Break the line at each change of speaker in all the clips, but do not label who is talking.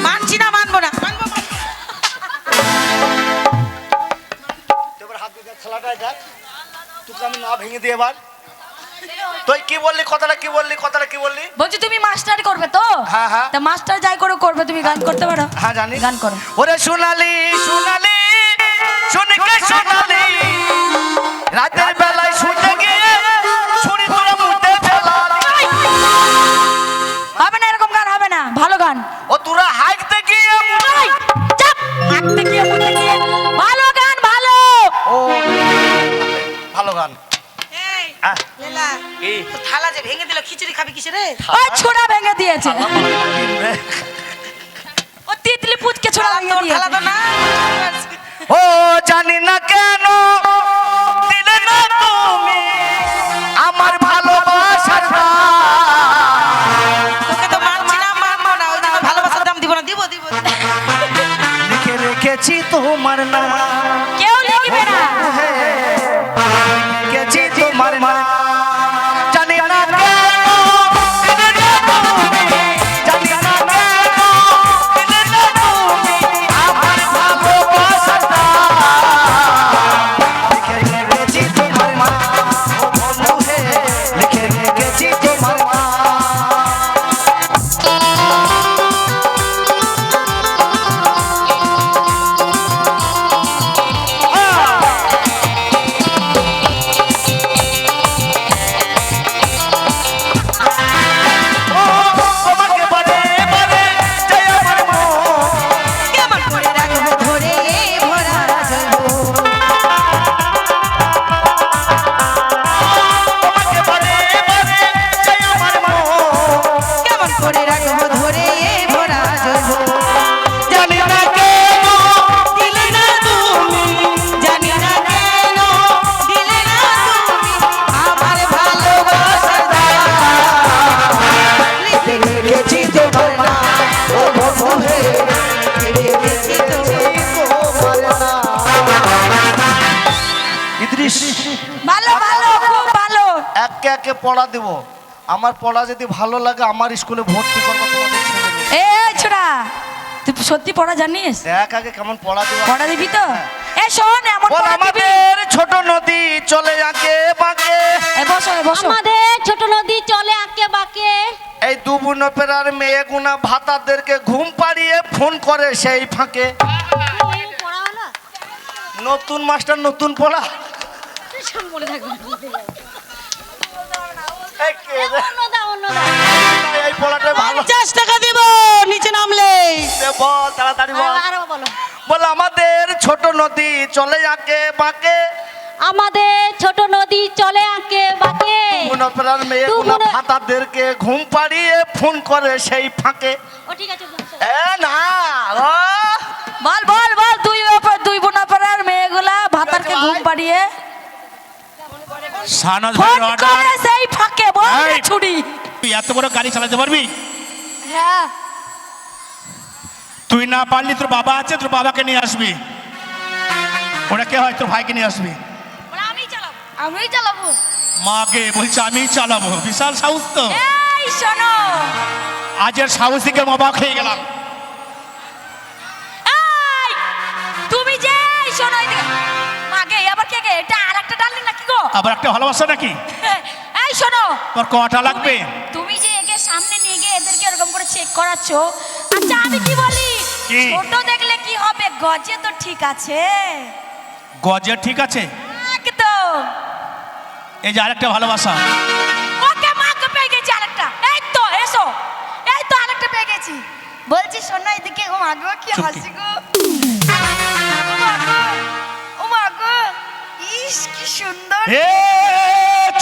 মানছি না, মানবো না।
এবার হাত দিয়ে খেলাটাই দেখ, তোকে আমি না ভেঙে দিয়ে এবার। তুই কি বললি, কথাটা কি বললি, কথাটা কি বললি?
বলছি তুমি মাস্টার করবে তো?
হ্যাঁ হ্যাঁ।
তা মাস্টার যাই করে করবে, তুমি গান করতে পারো?
হ্যাঁ জানি।
গান করো।
ওরে সোনালি সোনালি শুনকে সোনালি, রাতের বেলায় শুতে গিয়ে ছুরি তোরা মুতে ফেলালি।
হবে না, এরকম গান হবে না, ভালো গান।
ও তোরা হাইকতে গিয়ে
চাপ হাঁটতে গিয়ে মুতে গিয়ে, ভালো গান, ভালো।
ও ভালো গান।
এই
হ্যাঁ
লেলা,
কি
তো থালা যে ভেঙে দিল, খিচুড়ি খাবি কিসে রে? ওই ছোড়া ভেঙে দিয়েছে, ও তিতলি পুচকে ছোড়া ভেঙে দিয়েছে। থালা তো না।
ও জানি না কেন দিলে না তুমি আমার ভালোবাসার
তোকে তো মানছি না, মানবো না, ওই জন্য ভালোবাসার দাম দিব না। দিব দিব
লিখে রেখেছি তোমার নাম,
কেউ লিখবে না।
লিখেছি তোমার নাম, জানি না কেন দিলে না তুমি, জানি না কেন দিলে না তুমি আমার ভালোবাসার লিখে রেখেছি তোমার নাম, ও বন্ধু হে লিখে রেখেছি তোমার নাম। তোমাকে বারে বারে চাই আমার মন,
কেমন করে রাখবো ধরে ভরা জল,
তোমাকে বারে বারে চাই আমার মন,
কেমন করে রাখবো ধরে ভরা জল।
জানি না কেন
দিলে না তুমি, জানি না কেন দিলে না তুমি আমার ভালোবাসার দাম।
লিখে রেখেছি তোমার নাম, ও বন্ধু হে লিখে রেখেছি তোমার নাম। ইদ্রিস
ভালো ভালো, খুব ভালো।
একে একে পড়া দেব, আমার পড়া যদি ভালো লাগে আমার স্কুলে ভর্তি করবো তোমাদের ছেলে মেয়ে।
এই ছোড়া, তুই সত্যি পড়া জানিস?
দেখ আগে কেমন পড়া দেবো।
পড়া দিবি তো? এ শোন, এমন
বল
পড়া দিবি।
আমাদের ছোট নদী চলে আঁকে বাঁকে,
এ বসো, এ বসো।
আমাদের ছোট নদী চলে আঁকে বাঁকে,
এই দুবুন পেরার মেয়ে গুনা ভাতাদেরকে ঘুম পাড়িয়ে ফোন করে সেই ফাঁকে।
পড়া হলো
নতুন মাস্টার নতুন পড়া।
মনে থাকবে
এই কে রে?
অন্যদা অন্যদা
এই পড়াটা ভালো।
50 টাকা দিব নিচে নামলে।
দে বল তাড়াতাড়ি বল।
আরো বলো।
বল আমাদের ছোট নদী চলে আঁকে বাঁকে,
আমাদের ছোট নদী চলে আঁকে বাঁকে,
দুবুন পেরার মেয়ে গুনা ভাতাদেরকে ঘুম পাড়িয়ে ফোন করে সেই ফাঁকে।
ও ঠিক আছে
এ না ও
বল বল বল, দুই বোনা পাড়ার মেয়েগুলা ভাতারকে ঘুম পাড়িয়ে
সানজ
ফোন
ভাইয়ের অর্ডার।
করে সেই ফাঁকে বল রে
এই।
ছুরি।
তুই এত বড় গাড়ি চালাতে পারবি?
হ্যাঁ,
তুই না পারলি তোর বাবা আছে, তোর বাবাকে নিয়ে আসবি। ওরা কে হয়, তোর ভাইকে নিয়ে আসবি।
আমিই চালাবো।
মাকে বলছে আমি চালাবো, বিশাল সাহস তো।
এই শোনো,
আজের সাহস থেকে অবাক হয়ে গেলাম।
এই তুমি যে, এই শোনো এদিকে। মাগে আবার কে কে? এটা আরেকটা ডার্লিং নাকি গো?
আবার একটা ভালোবাসা নাকি?
এই শোনো,
তোর কটা লাগবে?
তুমি যে একে সামনে নিয়ে গিয়ে এদেরকে এরকম করে চেক করাচ্ছো, আচ্ছা আমি কি বলি,
কি?
ছোট দেখলে কি হবে, গজে তো ঠিক আছে।
গজে ঠিক আছে।
একদম।
এই যে আরেকটা ভালোবাসা।
ওকে মাকে পেয়ে গেছি আরেকটা। এই তো এসো, এই তো আরেকটা পেয়ে গেছি। বলছি শোনো এদিকে, ও মাগো কি
চুপ কি?
হাসি গো, ও মাগো, ও মাগো, ইস কি সুন্দর।
এ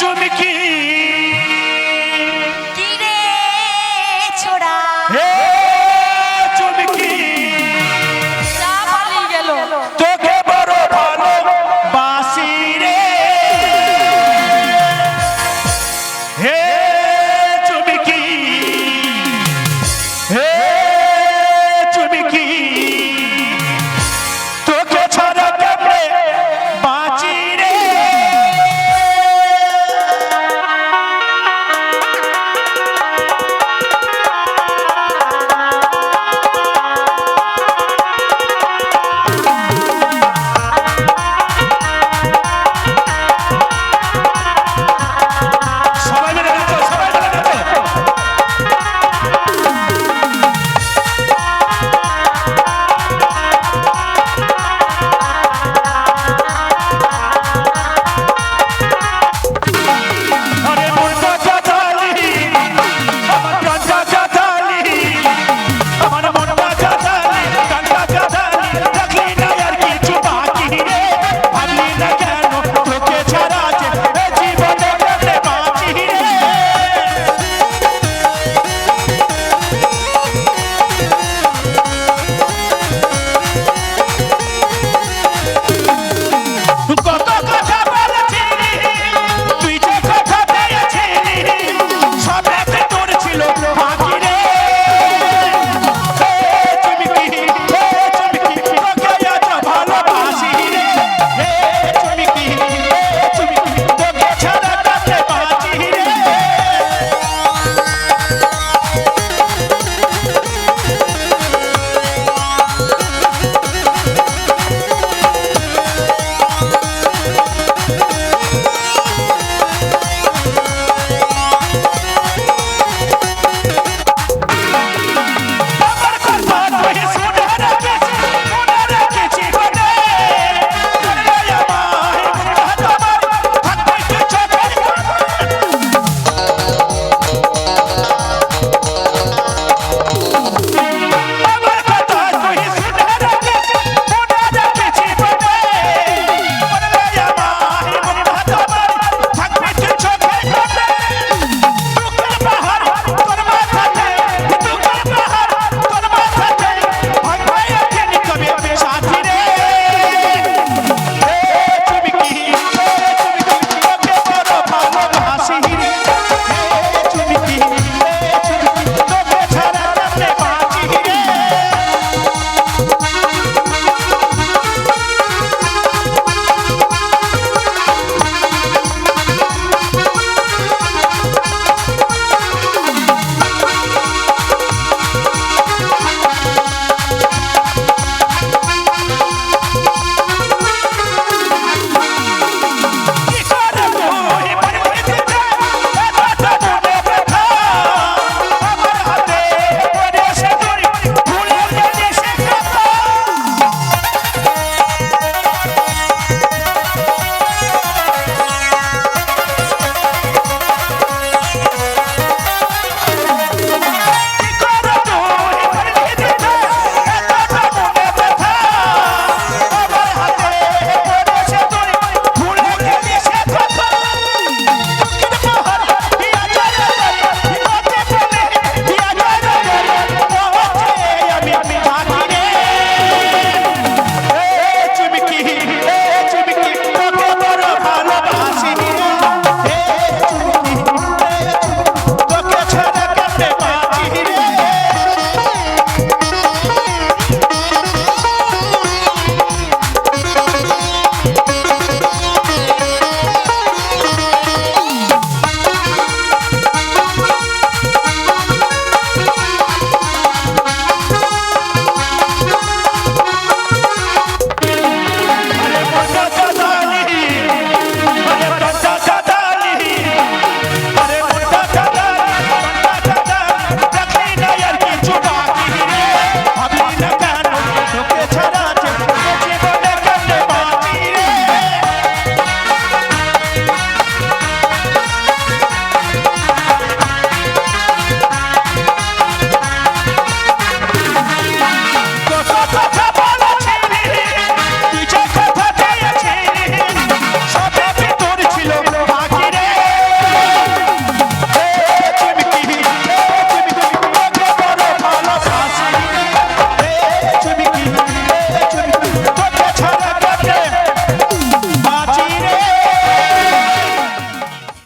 চুমকি